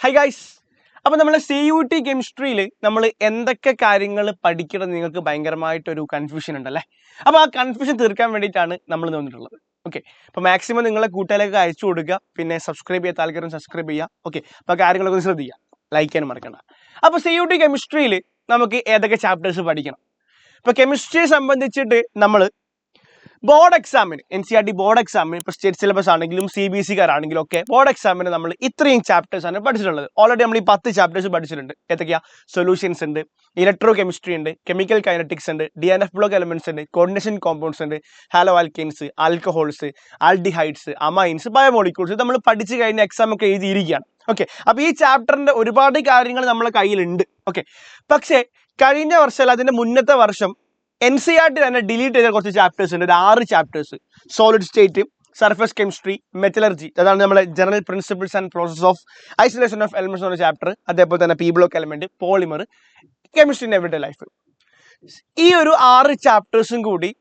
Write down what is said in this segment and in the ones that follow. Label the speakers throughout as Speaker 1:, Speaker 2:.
Speaker 1: High guys, അപ്പോൾ നമ്മൾ CUT കെമിസ്ട്രിയിൽ നമ്മൾ എന്തൊക്കെ കാര്യങ്ങൾ പഠിക്കണം നിങ്ങൾക്ക് ഭയങ്കരമായിട്ടൊരു കൺഫ്യൂഷൻ ഉണ്ടല്ലേ. അപ്പോൾ ആ കൺഫ്യൂഷൻ തീർക്കാൻ വേണ്ടിയിട്ടാണ് നമ്മൾ വന്നിട്ടുള്ളത്. ഓക്കെ, അപ്പോൾ മാക്സിമം നിങ്ങളെ കൂട്ടുകാരിലേക്ക് അയച്ചു കൊടുക്കുക, പിന്നെ സബ്സ്ക്രൈബ് ചെയ്യാത്ത ആൾക്കാരും സബ്സ്ക്രൈബ് ചെയ്യുക. ഓക്കെ, അപ്പോൾ കാര്യങ്ങളൊക്കെ ശ്രദ്ധിക്കുക, ലൈക്ക് ചെയ്യാനും മറക്കണ്ട. അപ്പോൾ CUT കെമിസ്ട്രിയിൽ നമുക്ക് ഏതൊക്കെ ചാപ്റ്റേഴ്സ് പഠിക്കണം? ഇപ്പോൾ കെമിസ്ട്രിയെ സംബന്ധിച്ചിട്ട് നമ്മൾ ബോർഡ് എക്സാമിന് NCERT ബോർഡ് എക്സാമിന് ഇപ്പോൾ സ്റ്റേറ്റ് സിലബസ് ആണെങ്കിലും CBSE-കാരാണെങ്കിലും ഒക്കെ ബോർഡ് എക്സാമിന് നമ്മൾ ഇത്രയും ചാപ്റ്റേഴ്സ് ആണ് പഠിച്ചിട്ടുള്ളത്. ഓൾറെഡി നമ്മൾ ഈ 10 ചാപ്റ്റേഴ്സ് പഠിച്ചിട്ടുണ്ട്. ഏതൊക്കെയാ? സൊല്യൂഷൻസ് ഉണ്ട്, ഇലക്ട്രോ കെമിസ്ട്രി ഉണ്ട്, കെമിക്കൽ കൈനറ്റിക്സ് ഉണ്ട്, DNF ബ്ലോക്ക് എലമെന്റ്സ് ഉണ്ട്, കോർഡിനേഷൻ കോമ്പൗണ്ട്സ് ഉണ്ട്, hello alkanes, alcohols, aldehydes, amines, biomolecules. ഇത് നമ്മൾ പഠിച്ചു കഴിഞ്ഞ എക്സാം ഒക്കെ എഴുതിയിരിക്കുകയാണ്. ഓക്കെ, അപ്പോൾ ഈ ചാപ്റ്ററിന്റെ ഒരുപാട് കാര്യങ്ങൾ നമ്മളെ കയ്യിലുണ്ട്. ഓക്കെ, പക്ഷേ കഴിഞ്ഞ വർഷം അല്ല അതിന്റെ മുന്നത്തെ വർഷം NCERT തന്നെ ഡിലീറ്റ് ചെയ്ത കുറച്ച് ചാപ്റ്റേഴ്സ് ഉണ്ട്. ഒരു 6 chapters. Solid state, surface chemistry, metallurgy, അതാണ് നമ്മുടെ general principles and process of isolation of elements എന്ന ചാപ്റ്റർ. അതേപോലെ തന്നെ P block element, polymer, chemistry in everyday life. ഈ ഒരു 6 ചാപ്റ്റേഴ്സും കൂടി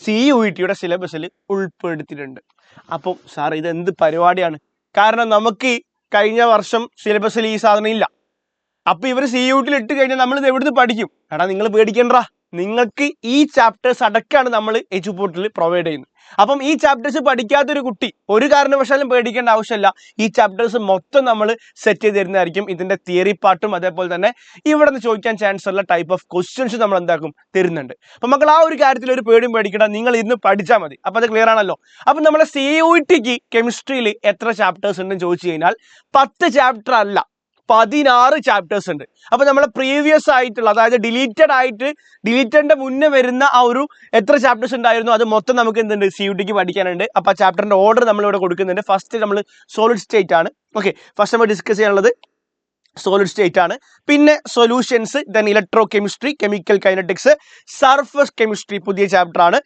Speaker 1: CUET-യുടെ സിലബസിൽ ഉൾപ്പെടുത്തിയിട്ടുണ്ട്. അപ്പം സാർ ഇത് എന്ത് പരിപാടിയാണ്? കാരണം നമുക്ക് കഴിഞ്ഞ വർഷം സിലബസിൽ ഈ സാധനം ഇല്ല. അപ്പൊ ഇവർ CUET-ൽ ഇട്ട് കഴിഞ്ഞാൽ നമ്മൾ ഇത് എവിടുന്ന് പഠിക്കും? എടാ, നിങ്ങൾ പേടിക്കണ്ട, നിങ്ങൾക്ക് ഈ ചാപ്റ്റേഴ്സ് അടക്കമാണ് നമ്മൾ എജുപോർട്ടിൽ പ്രൊവൈഡ് ചെയ്യുന്നത്. അപ്പം ഈ ചാപ്റ്റേഴ്സ് പഠിക്കാത്തൊരു കുട്ടി ഒരു കാരണവശാലും പേടിക്കേണ്ട ആവശ്യമില്ല. ഈ ചാപ്റ്റേഴ്സ് മൊത്തം നമ്മൾ സെറ്റ് ചെയ്ത് തരുന്നതായിരിക്കും. ഇതിന്റെ തിയറി പാർട്ടും അതേപോലെ തന്നെ ഇവിടെ നിന്ന് ചോദിക്കാൻ ചാൻസ് ഉള്ള ടൈപ്പ് ഓഫ് ക്വസ്റ്റ്യൻസ് നമ്മൾ എന്താക്കും തരുന്നുണ്ട്. അപ്പൊ മക്കൾ ആ ഒരു കാര്യത്തിൽ ഒരു പേടിയും പേടിക്കണ്ട, നിങ്ങൾ ഇന്ന് പഠിച്ചാൽ മതി. അപ്പൊ അത് ക്ലിയർ ആണല്ലോ. അപ്പൊ നമ്മളെ CUET-ക്ക് കെമിസ്ട്രിയിൽ എത്ര ചാപ്റ്റേഴ്സ് ഉണ്ടെന്ന് ചോദിച്ചു കഴിഞ്ഞാൽ 10 ചാപ്റ്റർ അല്ല, 16 ചാപ്റ്റേഴ്സ് ഉണ്ട്. അപ്പൊ നമ്മളെ പ്രീവിയസ് ആയിട്ടുള്ള, അതായത് ഡിലീറ്റഡിന്റെ മുന്നേ വരുന്ന ആ ഒരു എത്ര ചാപ്റ്റേഴ്സ് ഉണ്ടായിരുന്നു അത് മൊത്തം നമുക്ക് എന്തുണ്ട് CUET-ക്ക് പഠിക്കാനുണ്ട്. അപ്പൊ ആ ചാപ്റ്ററിന്റെ ഓർഡർ നമ്മൾ ഇവിടെ കൊടുക്കുന്നുണ്ട്. ഫസ്റ്റ് നമ്മൾ സോളിഡ് സ്റ്റേറ്റ് ആണ്. ഓക്കെ, ഫസ്റ്റ് നമ്മൾ ഡിസ്കസ് ചെയ്യാനുള്ളത് സോളിഡ് സ്റ്റേറ്റ് ആണ്. പിന്നെ solutions, then electrochemistry, chemical kinetics, surface chemistry പുതിയ ചാപ്റ്റർ ആണ്,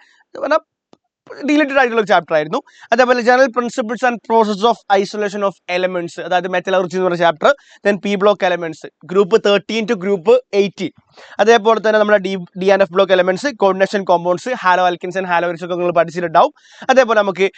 Speaker 1: ഡിലീറ്റഡ് ആയിട്ടുള്ള ഒരു ചാപ്റ്റർ ആയിരുന്നു. അതേപോലെ general principles and process of isolation of elements, അതായത് മെറ്റലർജി എന്ന് പറഞ്ഞ chapter. Then P block elements, group 13 to group 18. അതേപോലെ തന്നെ നമ്മുടെ DNF block elements, coordination compounds, haloalkanes and haloarenes ഒക്കെ നിങ്ങൾ പഠിച്ചിട്ടുണ്ടാവും. അതേപോലെ നമുക്ക്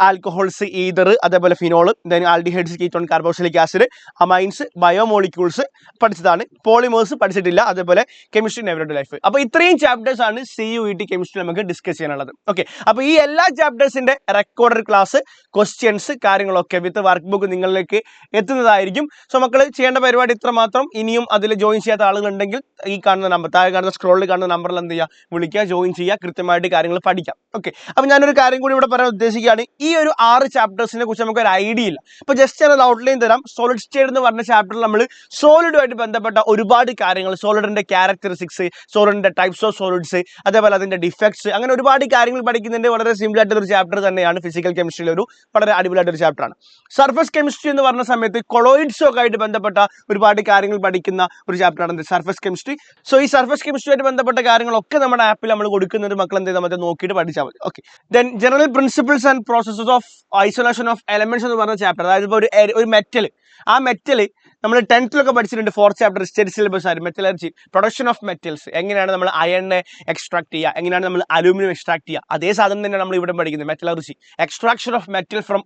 Speaker 1: ആൽക്കഹോൾസ്, ഈതർ, അതേപോലെ phenol, then aldehydes, ketone, carboxylic acid, amines, biomolecules പഠിച്ചതാണ്. പോളിമേഴ്സ് പഠിച്ചിട്ടില്ല. അതേപോലെ കെമിസ്ട്രി ഇൻ എവരിഡേ ലൈഫ്. അപ്പോൾ ഇത്രയും ചാപ്റ്റേഴ്സ് ആണ് CUET കെമിസ്ട്രി നമുക്ക് ഡിസ്കസ് ചെയ്യാനുള്ളത്. ഓക്കെ, അപ്പോൾ ഈ എല്ലാ ചാപ്റ്റേഴ്സിന്റെ റെക്കോർഡഡ് ക്ലാസ്, ക്വസ്റ്റ്യൻസ്, കാര്യങ്ങളൊക്കെ വിത്ത് വർക്ക് ബുക്ക് നിങ്ങളിലേക്ക് എത്തുന്നതായിരിക്കും. സോ മക്കൾ ചെയ്യേണ്ട പരിപാടി ഇത്ര മാത്രം. ഇനിയും അതിൽ ജോയിൻ ചെയ്യാത്ത ആളുകളുണ്ടെങ്കിൽ ഈ കാണുന്ന നമ്പർ, താഴെ കാണുന്ന സ്ക്രോളിൽ കാണുന്ന നമ്പറിൽ എന്ത് ചെയ്യുക, വിളിക്കുക, ജോയിൻ ചെയ്യുക, കൃത്യമായിട്ട് കാര്യങ്ങൾ പഠിക്കാം. ഓക്കെ, അപ്പോൾ ഞാനൊരു കാര്യം കൂടി ഇവിടെ പറയാൻ ഉദ്ദേശിക്കുകയാണ്. ഈ ഒരു 6 ചാപ്റ്റേഴ്സിനെ കുറിച്ച് നമുക്ക് ഒരു ഐഡിയ ഇല്ല. അപ്പോൾ ജസ്റ്റ് ഞാൻ ഔട്ട്ലൈൻ തരാം. സോളിഡ് സ്റ്റേറ്റ് എന്ന് പറഞ്ഞ ചാപ്റ്ററിൽ നമ്മൾ സോളിഡുമായിട്ട് ബന്ധപ്പെട്ട ഒരുപാട് കാര്യങ്ങൾ, സോളിഡിന്റെ ക്യാരക്ടറിസ്റ്റിക്സ്, സോളിഡിന്റെ ടൈപ്സ് ഓഫ് സോളിഡ്സ്, അതേപോലെ അതിന്റെ ഡിഫക്ട്സ്, അങ്ങനെ ഒരുപാട് കാര്യങ്ങൾ പഠിക്കുന്നുണ്ട്. വളരെ സിമ്പിൾ ആയിട്ടുള്ള ഒരു ചാപ്റ്റർ തന്നെയാണ്. ഫിസിക്കൽ കെമിസ്ട്രിയിലെ ഒരു വളരെ അടിപൊളിയായിട്ട് ഒരു ചാപ്റ്റർ ആണ്. സർഫസ് കെമിസ്ട്രി എന്ന് പറഞ്ഞ സമയത്ത് കൊളോയിഡ്സും ഒക്കെ ആയിട്ട് ബന്ധപ്പെട്ട ഒരുപാട് കാര്യങ്ങൾ പഠിക്കുന്ന ഒരു ചാപ്റ്റർ ആണ് സർഫസ് കെമിസ്ട്രി. സോ ഈ സർഫസ് കെമിസ്ട്രിയായിട്ട് ബന്ധപ്പെട്ട കാര്യങ്ങളൊക്കെ നമ്മുടെ ആപ്പിൽ നമ്മൾ കൊടുക്കുന്നത്. മക്കൾ എന്ത് ചെയ്താൽ മതി, നോക്കിയിട്ട് പഠിച്ചാൽ മതി. Okay, then general principles and processes of isolation of elements എന്ന് പറഞ്ഞ ചാപ്റ്റർ. അതായത് ഇപ്പോൾ ഒരു മെറ്റൽ, ആ മെറ്റൽ നമ്മൾ 10th പഠിച്ചിട്ടുണ്ട്. 4th ചാപ്റ്റർ സ്റ്റേറ്റ് സിലബസ് ആയിരുന്നു. മെറ്റലർജി, പ്രൊഡക്ഷൻ ഓഫ് മെറ്റൽസ്, എങ്ങനെയാണ് നമ്മൾ അയണിനെ എക്സ്ട്രാക്ട് ചെയ്യുക, എങ്ങനെയാണ് നമ്മൾ അലൂമിനിയം എക്സ്ട്രാക്ട് ചെയ്യുക. അതേ സാധനം തന്നെയാണ് നമ്മൾ ഇവിടെ പഠിക്കുന്നത്. Metallurgy, extraction of metal from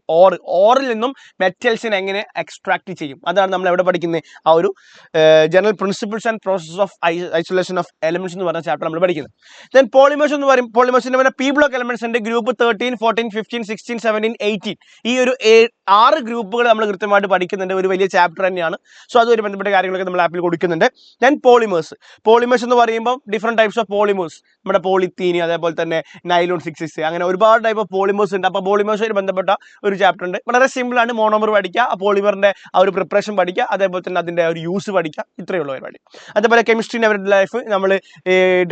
Speaker 1: ഓറിൽ നിന്നും മെറ്റൽസിനെ എങ്ങനെ എക്സ്ട്രാക്ട് ചെയ്യും, അതാണ് നമ്മൾ എവിടെ പഠിക്കുന്നത്. ആ ഒരു general principles and process of isolation of elements എന്ന് പറഞ്ഞ ചാപ്റ്റർ നമ്മൾ പഠിക്കുന്നത്. ദെൻ പോളിമേഴ്സ് എന്ന് പറയും. പോളിമേഴ്സിന്റെ പിന്നെ P ബ്ലോക്ക് എലമെന്റ്സ് ഉണ്ട്. ഗ്രൂപ്പ് 13, 14, 15, 16, 17, 18. ഈ ഒരു 6 ഗ്രൂപ്പുകൾ നമ്മൾ കൃത്യമായിട്ട് പഠിക്കുന്നുണ്ട്. ഒരു വലിയ ചാപ്റ്റർ തന്നെയാണ്. സോ അതുമായി ബന്ധപ്പെട്ട കാര്യങ്ങളൊക്കെ നമ്മൾ ആപ്പിൽ കൊടുക്കുന്നുണ്ട്. ദെൻ പോളിമേഴ്സ് എന്ന് പറയുമ്പോൾ ഡിഫറെന്റ് ടൈപ്സ് ഓഫ് പോളിമേഴ്സ്, നമ്മുടെ പോളിത്തീനി, അതേപോലെ തന്നെ നൈലോൺ 6 അങ്ങനെ ഒരുപാട് ടൈപ്പ് ഓഫ് പോളിമേഴ്സ് ഉണ്ട്. അപ്പോൾ പോളിമേഴ്സുമായി ബന്ധപ്പെട്ട ഒരു ചാപ്റ്റർ ഉണ്ട്. വളരെ സിമ്പിൾ ആണ്. മോണോമർ പഠിക്കുക, ആ പോളിമറിന്റെ ആ ഒരു പ്രിപ്പറേഷൻ പഠിക്കുക, അതേപോലെ തന്നെ അതിന്റെ ഒരു യൂസ് പഠിക്കുക. ഇത്രയേ ഉള്ളൂ പരിപാടി. അതേപോലെ കെമിസ്ട്രി ഇൻ എവരിഡേ ലൈഫ്, നമ്മൾ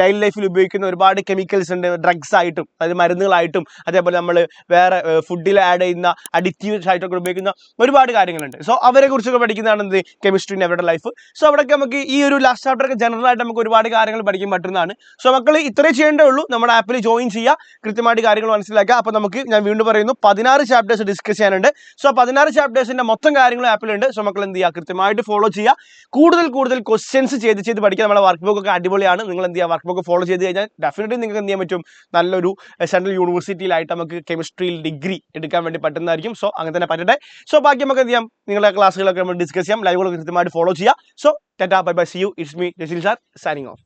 Speaker 1: ഡെയിലി ലൈഫിൽ ഉപയോഗിക്കുന്ന ഒരുപാട് കെമിക്കൽസ് ഉണ്ട്. ഡ്രഗ്സ് ആയിട്ടും, അതായത് മരുന്നുകളായിട്ടും, അതേപോലെ നമ്മൾ വേറെ ഫുഡിൽ ആഡ് ചെയ്യുന്ന അഡിറ്റീവ്സ് ആയിട്ടൊക്കെ ഉപയോഗിക്കുന്ന ഒരുപാട് കാര്യങ്ങളുണ്ട്. സോ അവരെ കുറിച്ചൊക്കെ പഠിക്കുന്നതാണ് എന്ത്, chemistry in everyday life. So അവിടെയൊക്കെ നമുക്ക് ഈ ഒരു ലാസ്റ്റ് ചാപ്റ്ററൊക്കെ ജനറൽ ആയിട്ട് നമുക്ക് ഒരുപാട് കാര്യങ്ങൾ പഠിക്കാൻ പറ്റുന്നതാണ്. സോ മക്കൾ ഇത്രേ ചെയ്യേണ്ടേ ഉള്ളൂ. നമ്മുടെ ആപ്പിൽ ജോയിൻ ചെയ്യുക, കൃത്യമായിട്ട് കാര്യങ്ങൾ മനസ്സിലാക്കുക. അപ്പോൾ നമുക്ക്, ഞാൻ വീണ്ടും പറയുന്നു, 16 ചാപ്റ്റേഴ്സ് ഡിസ്കസ് ചെയ്യാനുണ്ട്. സോ 16 ചാപ്റ്റേഴ്സിന്റെ മൊത്തം കാര്യങ്ങളും ആപ്പിലുണ്ട്. സോ മക്കൾ എന്ത് ചെയ്യുക, കൃത്യമായിട്ട് ഫോളോ ചെയ്യുക. കൂടുതൽ ക്വസ്റ്റ്യൻസ് ചെയ്ത് പഠിക്കുക. നമ്മുടെ വർക്ക് ബുക്ക് ഒക്കെ അടിപൊളിയാണ്. നിങ്ങൾ എന്ത് ചെയ്യുക, വർക്ക് ബുക്ക് ഫോളോ ചെയ്ത് കഴിഞ്ഞാൽ ഡെഫിനറ്റ്ലി നിങ്ങൾക്ക് എന്ത് ചെയ്യാൻ പറ്റും, നല്ലൊരു സെൻട്രൽ യൂണിവേഴ്സിറ്റിയിലായിട്ട് നമുക്ക് കെമിസ്ട്രിയിൽ ഡിഗ്രി എടുക്കാൻ വേണ്ടി പറ്റുന്നതായിരിക്കും. സോ അങ്ങനെ തന്നെ പറ്റട്ടെ. സോ ബാക്കി നമുക്ക് എന്ത് ചെയ്യാം, നിങ്ങളുടെ ക്ലാസ്സുകളൊക്കെ നമ്മൾ ഡിസ്കസ് ചെയ്യാം. ലൈവുകളൊക്കെ കൃത്യമായിട്ട് ഫോളോ ചെയ്യുക. So tata bye bye, see you, it's me Jaseel sir signing of.